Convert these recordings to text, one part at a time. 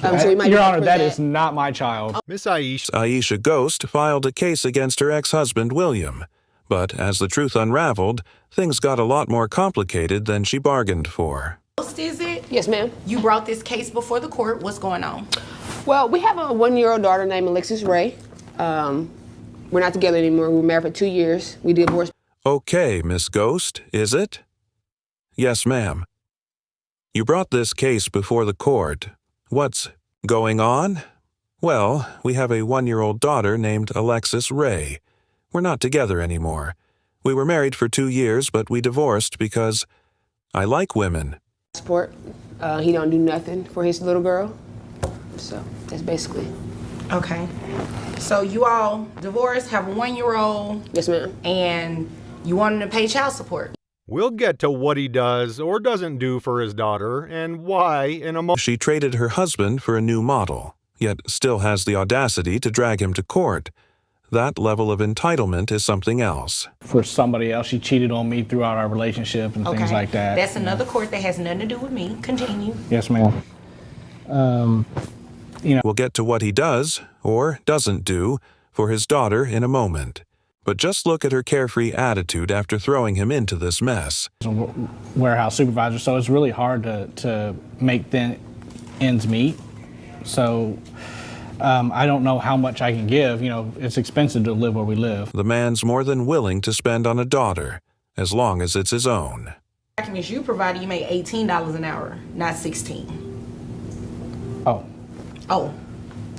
So Your Honor, that is not my child. Miss Aisha Ghost filed a case against her ex-husband, William. But as the truth unraveled, things got a lot more complicated than she bargained for. Is it? Yes, ma'am. You brought this case before the court. What's going on? Well, we have a 1-year-old daughter named Alexis Ray. We're not together anymore. We were married for 2 years. We divorced. Okay, Miss Ghost, is it? Yes, ma'am. You brought this case before the court. What's going on? Well, we have a 1-year-old daughter named Alexis Ray. We're not together anymore. We were married for 2 years, but we divorced because I like women. Support. He don't do nothing for his little girl. So that's basically. Okay. So you all divorced, have a 1-year-old. Yes, ma'am. And you want him to pay child support. We'll get to what he does or doesn't do for his daughter and why in a moment. She traded her husband for a new model, yet still has the audacity to drag him to court. That level of entitlement is something else. For somebody else, she cheated on me throughout our relationship and things like that. That's another court that has nothing to do with me. Continue. Yes, ma'am. We'll get to what he does or doesn't do for his daughter in a moment. But just look at her carefree attitude after throwing him into this mess. Warehouse supervisor, so it's really hard to make the ends meet. So I don't know how much I can give. It's expensive to live where we live. The man's more than willing to spend on a daughter, as long as it's his own. Documents you provided, you made $18 an hour, not $16. Oh.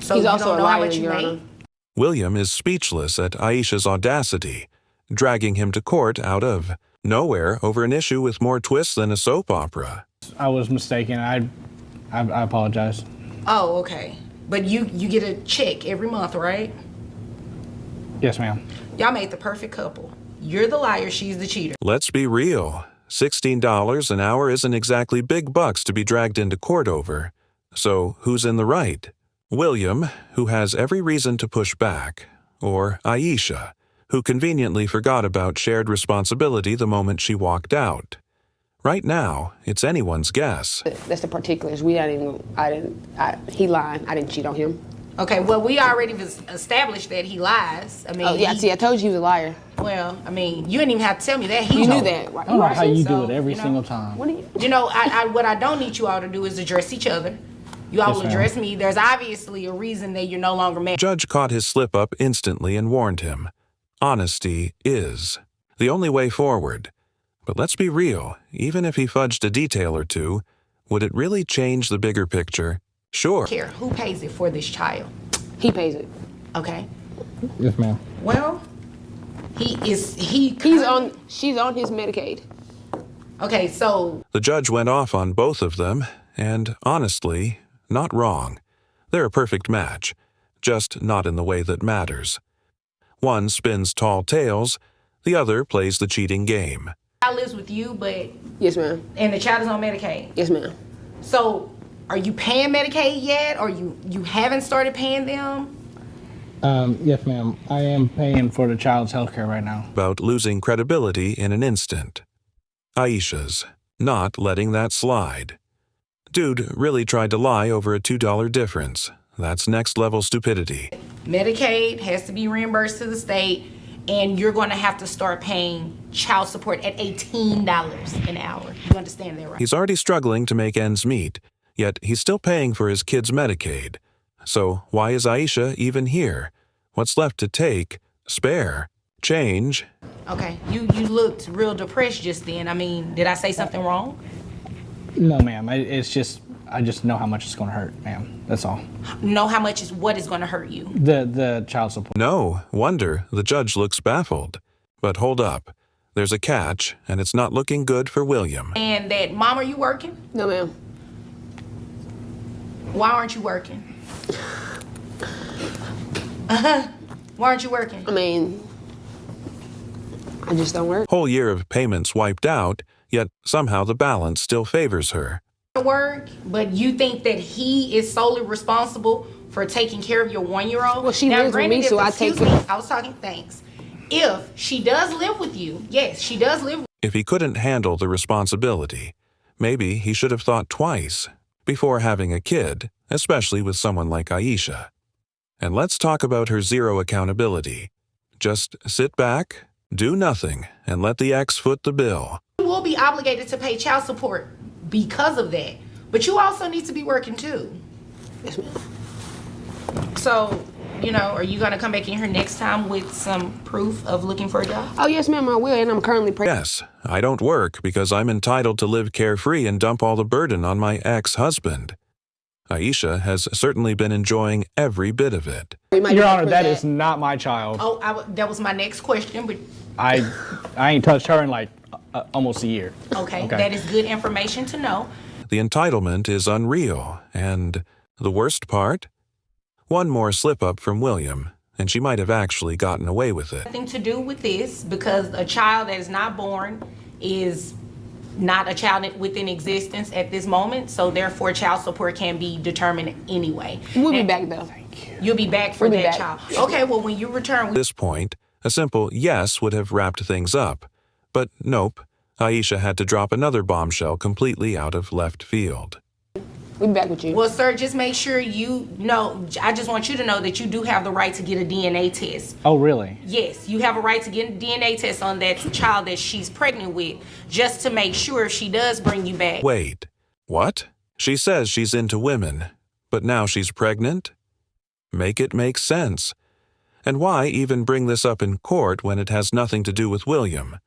So He's you also don't know a how liar, much you Your made? Honor. William is speechless at Aisha's audacity, dragging him to court out of nowhere over an issue with more twists than a soap opera. I was mistaken. I apologize. Oh, okay. But you get a check every month, right? Yes, ma'am. Y'all made the perfect couple. You're the liar, she's the cheater. Let's be real. $16 an hour isn't exactly big bucks to be dragged into court over. So who's in the right? William, who has every reason to push back, or Aisha, who conveniently forgot about shared responsibility the moment she walked out. Right now, it's anyone's guess. That's the particulars. He lied. I didn't cheat on him. Okay, well, we already established that he lies. I mean, I told you he was a liar. Well, I mean, you didn't even have to tell me that. You knew that. I don't know how you do it every single time. What I don't need you all to do is address each other. You all will address me. There's obviously a reason that you're no longer married. Judge caught his slip-up instantly and warned him. Honesty is the only way forward. But let's be real, even if he fudged a detail or two, would it really change the bigger picture? Sure. Here, who pays it for this child? He pays it. Okay. Yes, ma'am. Well, she's on his Medicaid. Okay, so the judge went off on both of them, and honestly, not wrong. They're a perfect match, just not in the way that matters. One spins tall tales, the other plays the cheating game. child lives with you, but Yes, ma'am. and the child is on Medicaid. Yes, ma'am. So, are you paying Medicaid yet, or you haven't started paying them? Yes, ma'am. I am paying for the child's health care right now. About losing credibility in an instant. Aisha's not letting that slide. Dude really tried to lie over a $2 difference. That's next-level stupidity. Medicaid has to be reimbursed to the state, and you're going to have to start paying child support at $18 an hour. You understand that, right? He's already struggling to make ends meet, yet he's still paying for his kid's Medicaid. So why is Aisha even here? What's left to take, spare, change? Okay, you looked real depressed just then. I mean, did I say something wrong? No, ma'am. I just know how much it's going to hurt, ma'am. That's all. Know how much what is going to hurt you? The child support. No wonder the judge looks baffled. But hold up. There's a catch, and it's not looking good for William. And that, Mom, are you working? No, ma'am. Why aren't you working? Why aren't you working? I mean, I just don't work. Whole year of payments wiped out, yet somehow the balance still favors her. Work, but you think that he is solely responsible for taking care of your 1-year-old? Well, she lives with me, so I take it. I was talking thanks. If she does live with you, yes, she does live with you. If he couldn't handle the responsibility, maybe he should have thought twice. before having a kid, especially with someone like Aisha. And let's talk about her zero accountability. Just sit back, do nothing, and let the ex foot the bill. You will be obligated to pay child support because of that. But you also need to be working too. Yes, ma'am. So, are you going to come back in here next time with some proof of looking for a job? Oh, yes, ma'am, I will, and I'm currently pregnant. Yes, I don't work because I'm entitled to live carefree and dump all the burden on my ex-husband. Aisha has certainly been enjoying every bit of it. Your Honor, that is not my child. Oh, that was my next question, but I ain't touched her in like almost a year. okay, that is good information to know. The entitlement is unreal, and the worst part? One more slip-up from William, and she might have actually gotten away with it. Nothing to do with this, because a child that is not born is not a child within existence at this moment, so therefore child support can be determined anyway. We'll be back, though. You'll be back for We'll be that back. child. Okay, well, when you return... At this point, a simple yes would have wrapped things up. But nope, Aisha had to drop another bombshell completely out of left field. We'll be back with you. Well, sir, just make sure you know, I just want you to know that you do have the right to get a DNA test. Oh, really? Yes, you have a right to get a DNA test on that child that she's pregnant with, just to make sure if she does bring you back. Wait, what? She says she's into women, but now she's pregnant? Make it make sense. And why even bring this up in court when it has nothing to do with William?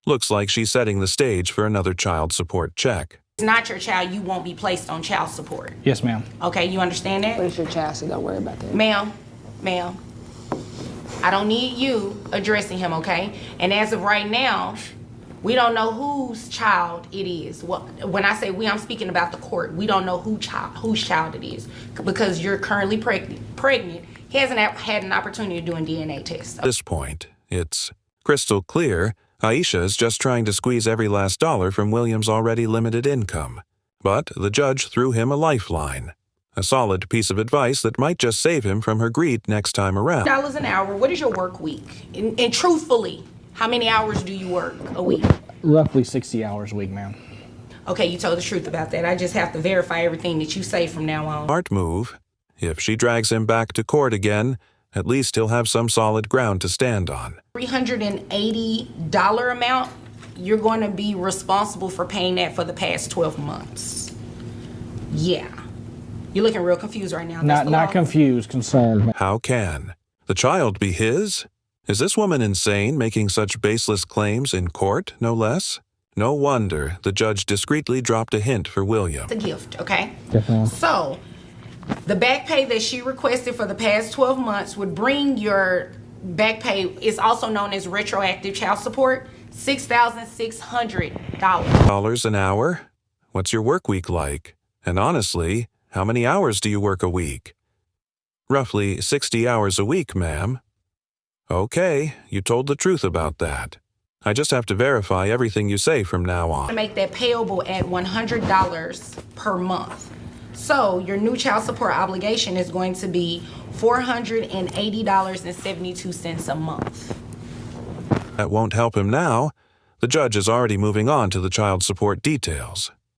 Looks like she's setting the stage for another child support check. It's not your child, you won't be placed on child support. Yes, ma'am. Okay, you understand that? But it's your child, so don't worry about that. Ma'am, I don't need you addressing him, okay? And as of right now, we don't know whose child it is. When I say we, I'm speaking about the court. We don't know whose child it is, because you're currently pregnant. He hasn't had an opportunity to do a DNA test. At this point, it's crystal clear Aisha is just trying to squeeze every last dollar from William's already limited income. But the judge threw him a lifeline. A solid piece of advice that might just save him from her greed next time around. $1 an hour, what is your work week? And truthfully, how many hours do you work a week? Roughly 60 hours a week, ma'am. Okay, you told the truth about that. I just have to verify everything that you say from now on. Smart move. If she drags him back to court again, at least he'll have some solid ground to stand on. $380 amount, you're going to be responsible for paying that for the past 12 months. Yeah. You're looking real confused right now. Not confused, concerned. How can the child be his? Is this woman insane, making such baseless claims in court, no less? No wonder the judge discreetly dropped a hint for William. It's a gift, okay? Definitely. So, the back pay that she requested for the past 12 months would bring your back pay, is also known as retroactive child support, $6,600. An hour? What's your work week like? And honestly, how many hours do you work a week? Roughly 60 hours a week, ma'am. Okay, you told the truth about that. I just have to verify everything you say from now on. To make that payable at $100 per month. So your new child support obligation is going to be $480.72 a month. That won't help him now. The judge is already moving on to the child support details.